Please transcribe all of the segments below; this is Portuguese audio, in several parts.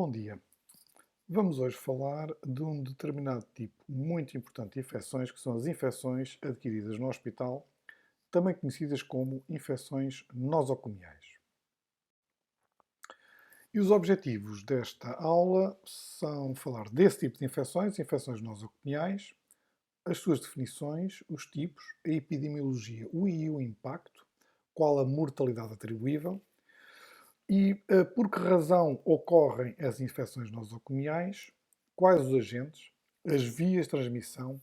Bom dia. Vamos hoje falar de um determinado tipo muito importante de infecções, que são as infecções adquiridas no hospital, também conhecidas como infecções nosocomiais. E os objetivos desta aula são falar desse tipo de infecções, infecções nosocomiais, as suas definições, os tipos, a epidemiologia e o impacto, qual a mortalidade atribuível, e por que razão ocorrem as infecções nosocomiais, quais os agentes, as vias de transmissão,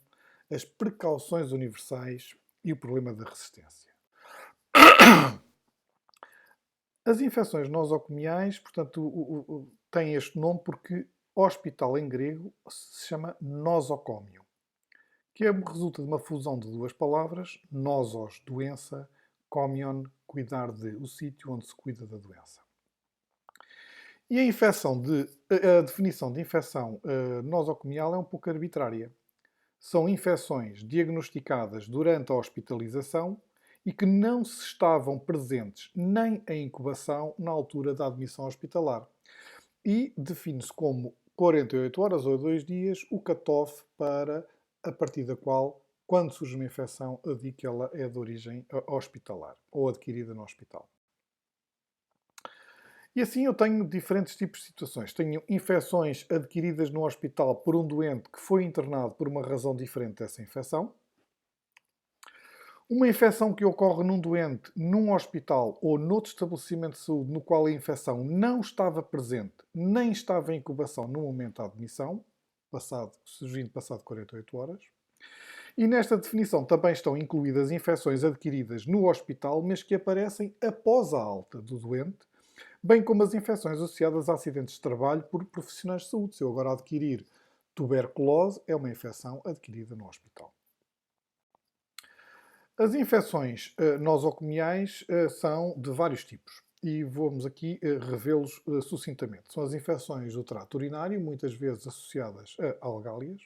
as precauções universais e o problema da resistência. As infecções nosocomiais, portanto, têm este nome porque hospital em grego se chama nosocómio, que resulta de uma fusão de duas palavras, nosos, doença, comion, cuidar de, o sítio onde se cuida da doença. E a definição de infecção nosocomial é um pouco arbitrária. São infecções diagnosticadas durante a hospitalização e que não se estavam presentes nem em incubação na altura da admissão hospitalar. E define-se como 48 horas ou 2 dias o cut-off para a partir da qual, quando surge uma infecção, eu digo que ela é de origem hospitalar ou adquirida no hospital. E assim eu tenho diferentes tipos de situações. Tenho infecções adquiridas no hospital por um doente que foi internado por uma razão diferente dessa infecção. Uma infecção que ocorre num doente num hospital ou noutro estabelecimento de saúde no qual a infecção não estava presente, nem estava em incubação no momento da admissão, surgindo passado 48 horas. E nesta definição também estão incluídas infecções adquiridas no hospital, mas que aparecem após a alta do doente, bem como as infecções associadas a acidentes de trabalho por profissionais de saúde. Se eu agora adquirir tuberculose, é uma infecção adquirida no hospital. As infecções nosocomiais são de vários tipos e vamos aqui revê-los sucintamente. São as infecções do trato urinário, muitas vezes associadas a algálias,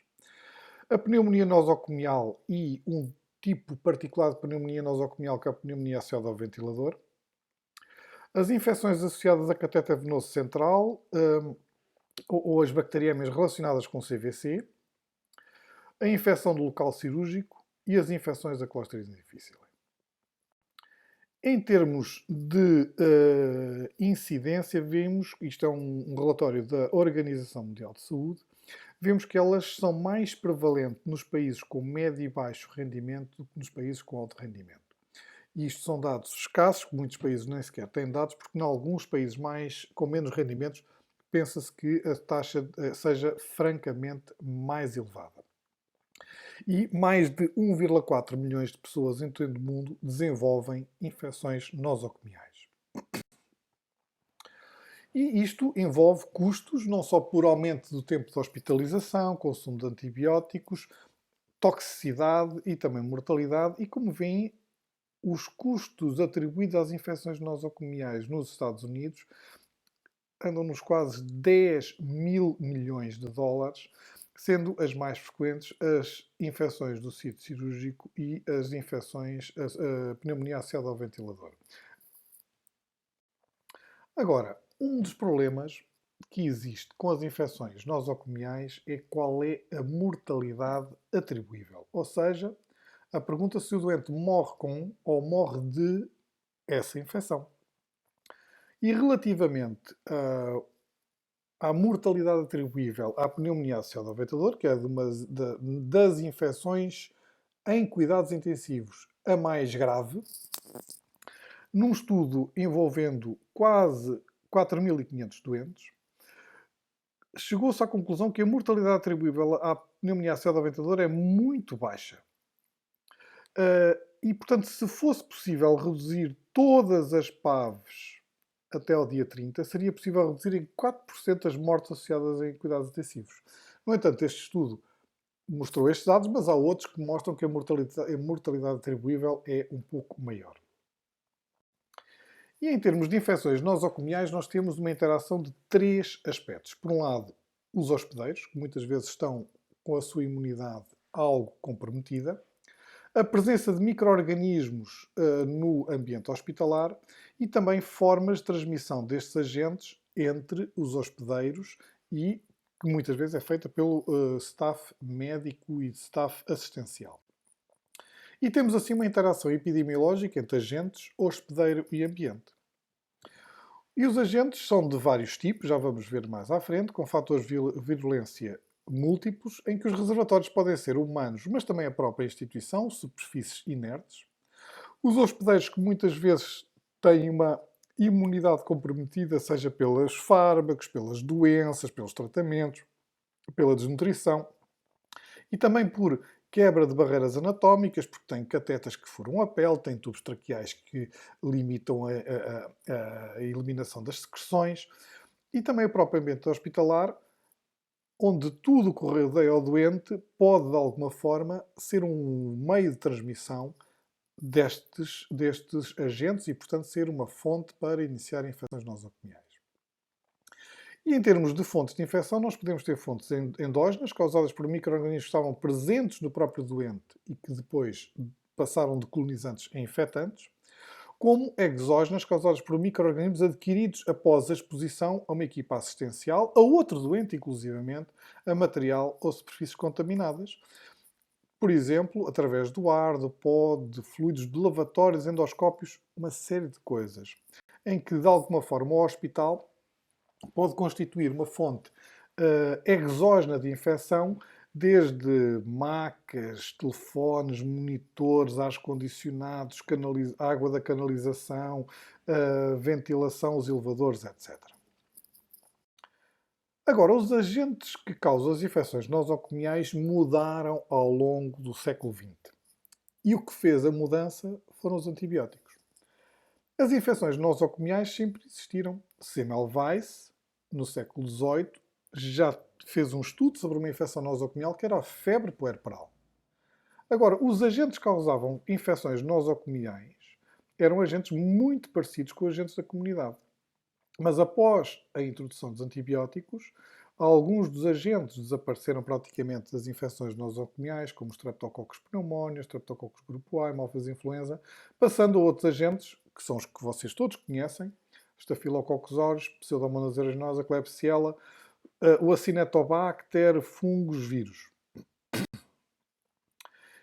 a pneumonia nosocomial e um tipo particular de pneumonia nosocomial, que é a pneumonia associada ao ventilador, as infecções associadas a catéter venoso central ou as bacteriémias relacionadas com CVC, a infecção do local cirúrgico e as infecções da Clostridium difficile. Em termos de incidência, vemos, isto é um relatório da Organização Mundial de Saúde, vemos que elas são mais prevalentes nos países com médio e baixo rendimento do que nos países com alto rendimento. E isto são dados escassos, que muitos países nem sequer têm dados, porque em alguns países com menos rendimentos pensa-se que a taxa seja francamente mais elevada. E mais de 1,4 milhões de pessoas em todo o mundo desenvolvem infecções nosocomiais. E isto envolve custos, não só por aumento do tempo de hospitalização, consumo de antibióticos, toxicidade e também mortalidade. E como veem, os custos atribuídos às infecções nosocomiais nos Estados Unidos andam nos quase 10 mil milhões de dólares, sendo as mais frequentes as infecções do sítio cirúrgico e as infecções, a pneumonia associada ao ventilador. Agora, um dos problemas que existe com as infecções nosocomiais é qual é a mortalidade atribuível. Ou seja, a pergunta se o doente morre com ou morre de essa infecção. E relativamente à mortalidade atribuível à pneumonia associada ao ventilador, que é das infecções em cuidados intensivos a mais grave, num estudo envolvendo quase 4.500 doentes, chegou-se à conclusão que a mortalidade atribuível à pneumonia associada ao ventilador é muito baixa. E, portanto, se fosse possível reduzir todas as PAVs até ao dia 30, seria possível reduzir em 4% as mortes associadas em cuidados intensivos. No entanto, este estudo mostrou estes dados, mas há outros que mostram que a mortalidade atribuível é um pouco maior. E em termos de infecções nosocomiais, nós temos uma interação de 3 aspectos. Por um lado, os hospedeiros, que muitas vezes estão com a sua imunidade algo comprometida. a presença de micro-organismos no ambiente hospitalar e também formas de transmissão destes agentes entre os hospedeiros e que muitas vezes é feita pelo staff médico e staff assistencial. E temos assim uma interação epidemiológica entre agentes, hospedeiro e ambiente. E os agentes são de vários tipos, já vamos ver mais à frente, com fatores de virulência múltiplos, em que os reservatórios podem ser humanos, mas também a própria instituição, superfícies inertes. Os hospedeiros que muitas vezes têm uma imunidade comprometida, seja pelos fármacos, pelas doenças, pelos tratamentos, pela desnutrição, e também por quebra de barreiras anatómicas, porque têm catetas que furam a pele, têm tubos traqueais que limitam a eliminação das secreções, e também o próprio ambiente hospitalar, onde tudo o que rodeia ao doente pode, de alguma forma, ser um meio de transmissão destes agentes e, portanto, ser uma fonte para iniciar infecções nosocomiais. E em termos de fontes de infecção, nós podemos ter fontes endógenas, causadas por micro-organismos que estavam presentes no próprio doente e que depois passaram de colonizantes a infectantes, como exógenas, causadas por micro-organismos adquiridos após a exposição a uma equipa assistencial, a outro doente, inclusivamente, a material ou superfícies contaminadas, por exemplo, através do ar, do pó, de fluidos de lavatórios, endoscópios, uma série de coisas, em que, de alguma forma, o hospital pode constituir uma fonte exógena de infecção, desde macas, telefones, monitores, ar-condicionados, água da canalização, ventilação, os elevadores, etc. Agora, os agentes que causam as infecções nosocomiais mudaram ao longo do século XX. E o que fez a mudança foram os antibióticos. As infecções nosocomiais sempre existiram. Semmelweis, no século XVIII, já fez um estudo sobre uma infecção nosocomial que era a febre puerperal. Agora, os agentes que causavam infecções nosocomiais eram agentes muito parecidos com os agentes da comunidade. Mas após a introdução dos antibióticos, alguns dos agentes desapareceram praticamente das infecções nosocomiais, como os Streptococcus pneumoniae, Streptococcus grupo A, Malfas influenza, passando a outros agentes, que são os que vocês todos conhecem, Staphylococcus aureus, Pseudomonas aeruginosa, Klebsiella, o Acinetobacter, fungos, vírus.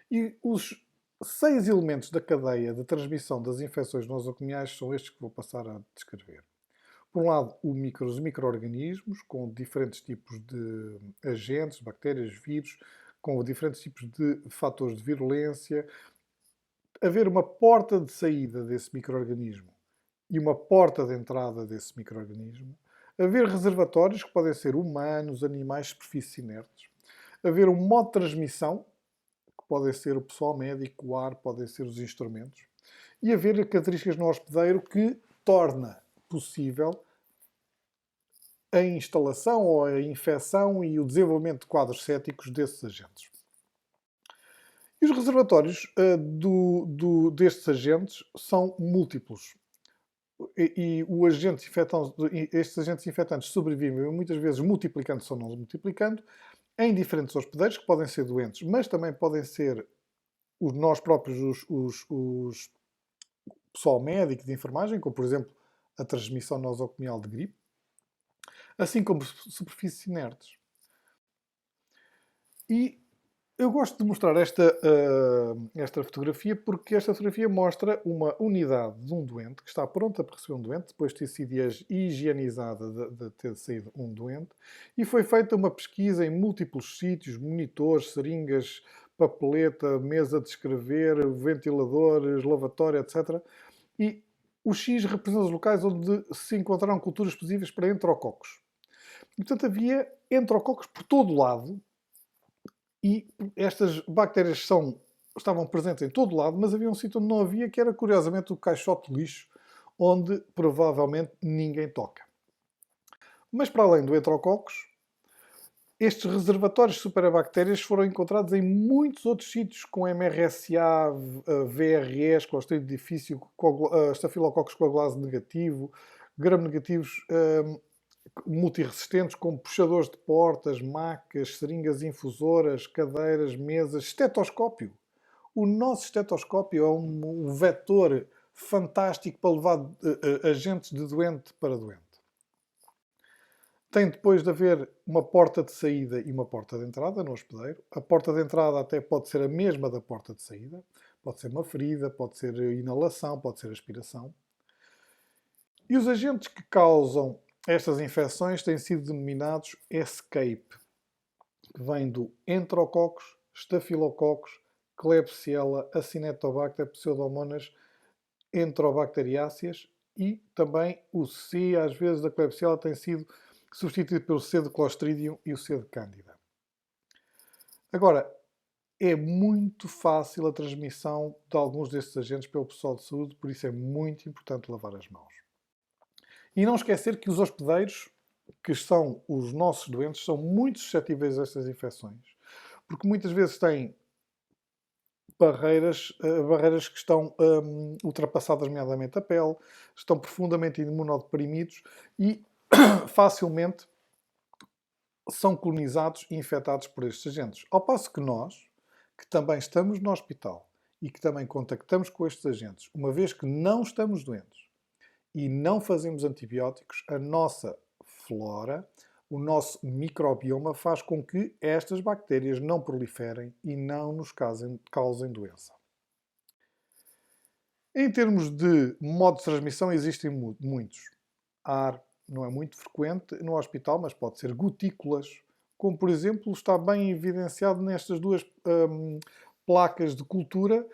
E os 6 elementos da cadeia de transmissão das infecções nosocomiais são estes que vou passar a descrever. Por um lado, os micro-organismos, com diferentes tipos de agentes, bactérias, vírus, com diferentes tipos de fatores de virulência. Haver uma porta de saída desse micro-organismo e uma porta de entrada desse micro-organismo. Haver reservatórios, que podem ser humanos, animais, superfícies inertes. Haver um modo de transmissão, que podem ser o pessoal médico, o ar, podem ser os instrumentos. E haver características no hospedeiro que torna possível a instalação ou a infecção e o desenvolvimento de quadros céticos desses agentes. E os reservatórios destes agentes são múltiplos. Estes agentes infectantes sobrevivem muitas vezes multiplicando-se ou não multiplicando em diferentes hospedeiros que podem ser doentes, mas também podem ser nós próprios, o pessoal médico de enfermagem, como por exemplo a transmissão nosocomial de gripe, assim como superfícies inertes. E eu gosto de mostrar esta fotografia porque esta fotografia mostra uma unidade de um doente que está pronta para receber um doente, depois de ter sido higienizada de ter saído um doente, e foi feita uma pesquisa em múltiplos sítios, monitores, seringas, papeleta, mesa de escrever, ventiladores, lavatório, etc. E o X representa os locais onde se encontraram culturas possíveis para enterococos. E, portanto, havia enterococos por todo o lado, e estas bactérias estavam presentes em todo lado, mas havia um sítio onde não havia, que era, curiosamente, o caixote de lixo, onde provavelmente ninguém toca. Mas, para além do enterococos, estes reservatórios de superbactérias foram encontrados em muitos outros sítios, com MRSA, VRS, Clostridium difficile, Staphylococcus coagulase negativo, gram-negativos multiresistentes, como puxadores de portas, macas, seringas infusoras, cadeiras, mesas, estetoscópio. o nosso estetoscópio é um vetor fantástico para levar agentes de doente para doente. Tem depois de haver uma porta de saída e uma porta de entrada no hospedeiro. A porta de entrada até pode ser a mesma da porta de saída. Pode ser uma ferida, pode ser inalação, pode ser aspiração. E os agentes que causam estas infecções têm sido denominados escape, que vem do enterococcus, estafilococcus, Klebsiella, Acinetobacter, Pseudomonas enterobacteriáceas e também o C, às vezes, da Klebsiella tem sido substituído pelo C de Clostridium e o C de Candida. Agora, é muito fácil a transmissão de alguns destes agentes pelo pessoal de saúde, por isso é muito importante lavar as mãos. E não esquecer que os hospedeiros, que são os nossos doentes, são muito suscetíveis a estas infecções, porque muitas vezes têm barreiras que estão ultrapassadas, nomeadamente a pele, estão profundamente imunodeprimidos e facilmente são colonizados e infectados por estes agentes. Ao passo que nós, que também estamos no hospital e que também contactamos com estes agentes, uma vez que não estamos doentes e não fazemos antibióticos, a nossa flora, o nosso microbioma faz com que estas bactérias não proliferem e não nos causem doença. Em termos de modos de transmissão, existem muitos. Ar não é muito frequente no hospital, mas pode ser gotículas, como por exemplo está bem evidenciado nestas duas placas de cultura,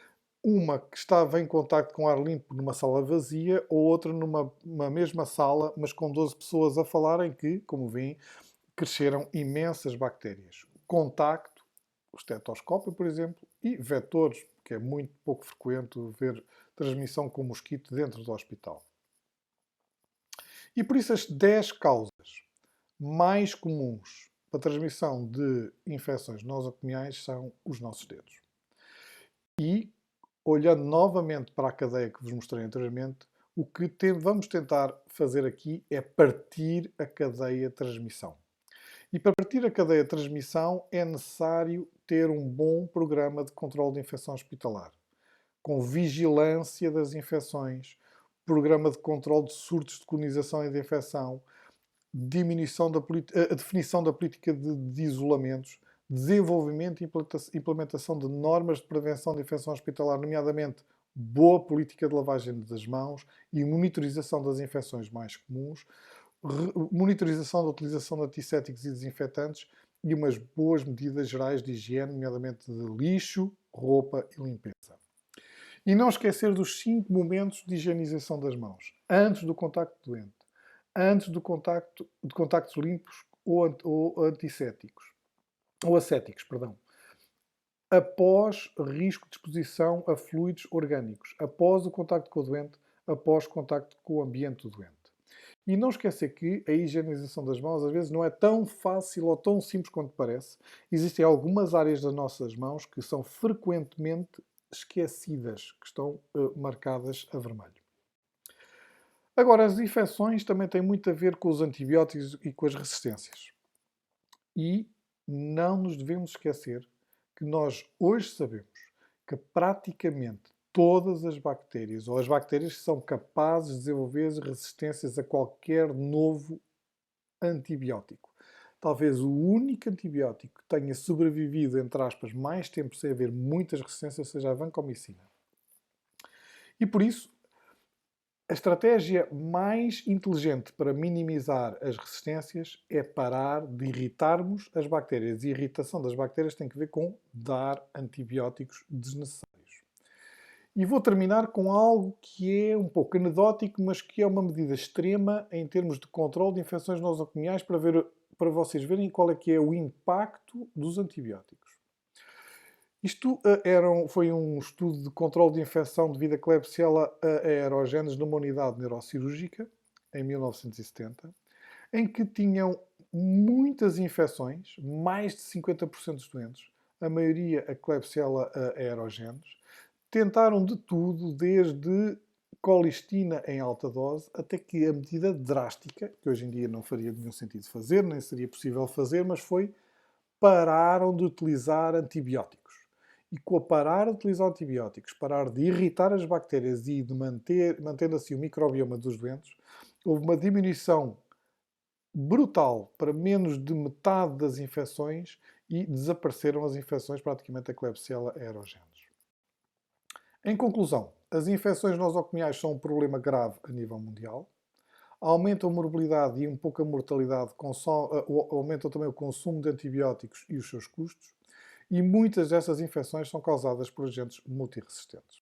uma que estava em contacto com ar limpo numa sala vazia, ou outra numa mesma sala, mas com 12 pessoas a falarem que, como veem, cresceram imensas bactérias. Contacto, o estetoscópio, por exemplo, e vetores, que é muito pouco frequente ver transmissão com mosquito dentro do hospital. E por isso as 10 causas mais comuns para a transmissão de infecções nosocomiais são os nossos dedos. E, olhando novamente para a cadeia que vos mostrei anteriormente, o que vamos tentar fazer aqui é partir a cadeia de transmissão. E para partir a cadeia de transmissão é necessário ter um bom programa de controle de infecção hospitalar, com vigilância das infecções, programa de controle de surtos de colonização e de infecção, a definição da política de isolamentos, desenvolvimento e implementação de normas de prevenção de infecção hospitalar, nomeadamente boa política de lavagem das mãos e monitorização das infecções mais comuns, monitorização da utilização de antisséticos e desinfetantes e umas boas medidas gerais de higiene, nomeadamente de lixo, roupa e limpeza. E não esquecer dos 5 momentos de higienização das mãos. Antes do contacto doente, antes de contactos limpos ou antisséticos, ou ascéticos, perdão. Após risco de exposição a fluidos orgânicos, após o contacto com o doente, após o contacto com o ambiente do doente. E não esquecer que a higienização das mãos às vezes não é tão fácil ou tão simples quanto parece. Existem algumas áreas das nossas mãos que são frequentemente esquecidas, que estão marcadas a vermelho. Agora, as infecções também têm muito a ver com os antibióticos e com as resistências. E não nos devemos esquecer que nós hoje sabemos que praticamente todas as bactérias, ou as bactérias que são capazes de desenvolver resistências a qualquer novo antibiótico. Talvez o único antibiótico que tenha sobrevivido, entre aspas, mais tempo sem haver muitas resistências seja a vancomicina. E por isso, a estratégia mais inteligente para minimizar as resistências é parar de irritarmos as bactérias. E a irritação das bactérias tem que ver com dar antibióticos desnecessários. E vou terminar com algo que é um pouco anedótico, mas que é uma medida extrema em termos de controle de infecções nosocomiais para vocês verem qual é que é o impacto dos antibióticos. Isto foi um estudo de controle de infecção devido a Klebsiella aerogenes numa unidade neurocirúrgica, em 1970, em que tinham muitas infecções, mais de 50% dos doentes, a maioria a Klebsiella aerogenes. Tentaram de tudo, desde colistina em alta dose, até que a medida drástica, que hoje em dia não faria nenhum sentido fazer, nem seria possível fazer, mas pararam de utilizar antibióticos. E com a parar de utilizar antibióticos, parar de irritar as bactérias e de mantendo assim o microbioma dos doentes, houve uma diminuição brutal para menos de metade das infecções e desapareceram as infecções praticamente a Klebsiella aerogenes. Em conclusão, as infecções nosocomiais são um problema grave a nível mundial, aumentam a morbilidade e um pouco a mortalidade, aumentam também o consumo de antibióticos e os seus custos, e muitas dessas infecções são causadas por agentes multiresistentes.